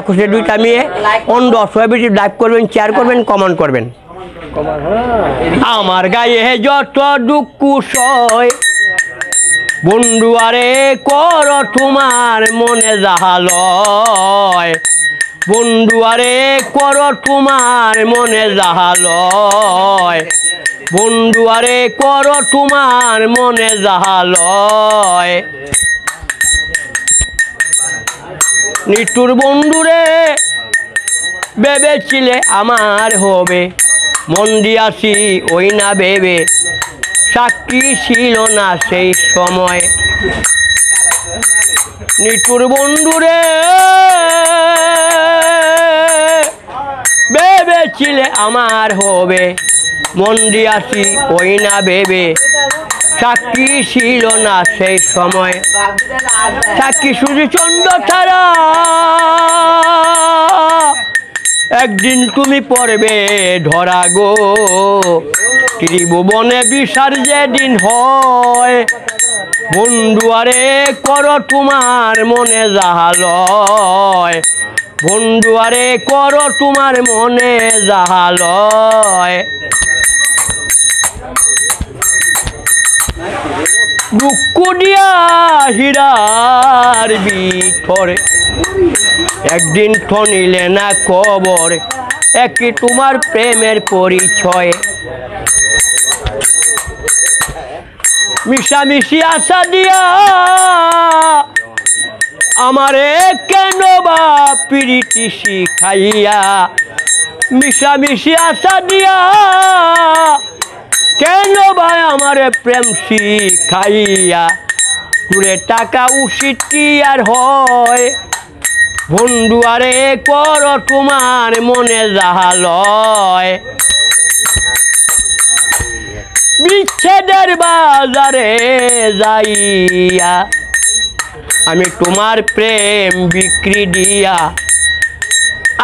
খুশি দুইটা মেয়ে অন্ধ অসহায় বেশি লাইক করবেন, শেয়ার করবেন, কমেন্ট করবেন। আমার গায়ে যত দুঃখ সয় বন্ধু আরে কর তোমার মনে যাহালয়, বন্ধু আরে কর তোমার মনে যাহালয়, বন্ধু আরে কর তোমার মনে যাহালয়। নিঠুর বন্ধুরে ভেবেছিলে আমার হবে, মন দিয়াছি ওই না ভেবে, সাক্ষী ছিল না সেই সময়। নিঠুর বন্ধুরে ভেবেছিলে আমার হবে, মন দিয়াছি ওই না ভেবে, সাক্ষী ছিল না সেই সময়। সাক্ষী শুধু চন্দ্র ছাড়া একদিন তুমি পড়বে ধরা গো, ত্রিভুবনে বিচার যেদিন হয়, বন্ধু আরে করো তোমার মনে যাহালয়, বন্ধু আরে করো তোমার মনে যাহালয়। দুঃখ দিয়া হীরার ভিতরে একদিন থনিলে না কবর, একই তোমার প্রেমের পরিচয়। মিশামিশি আশা দিয়া আমারে কেন বা প্রীতি শিখাইয়া, মিশামিশি আশা দিয়া কেন বা আমারে প্রেম শিখাইয়া, দূরে টাকা উচিত কি আর হয়, বন্ধু আরে কর তোমার মনে যাহালয়। বিচ্ছেদের বাজারে যাইয়া আমি তোমার প্রেম বিক্রি দিয়া,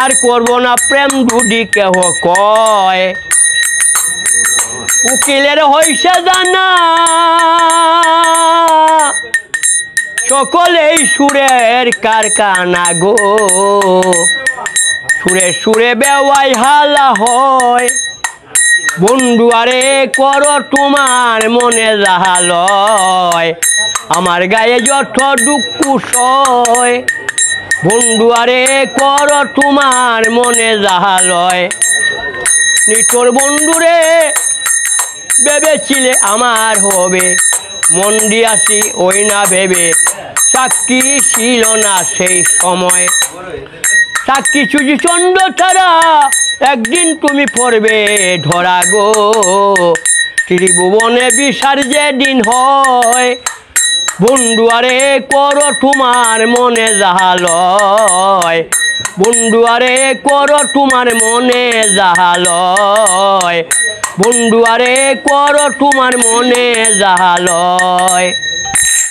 আর করব না প্রেম দুদি কেহ কয়, উকিলের হইছে জানা সকলেই সুরের কারখানা গো, সুরে সুরে বেওয়াই হালা হয়, বন্ধু আরে করো তোমার মনে যাহালয়। আমার গায়ে যত দুঃখ সয় বন্ধু আরে করো তোমার মনে যাহালয়। নিঠুর বন্ধুরে ভেবেছিলে আমার হবে, মন দিয়াছি ওই না ভেবে, সাক্ষী ছিল না সেই সময়। সাক্ষী শুধু চন্দ্র ছাড়া একদিন তুমি পড়বে ধরা গো, ত্রিভুবনে বিচার যেদিন হয়, বন্ধু আরে করো তোমার মনে যাহালয়, বন্ধু আরে করো তোমার মনে যাহালয়, বন্ধু আরে করো তোমার মনে যাহালয়।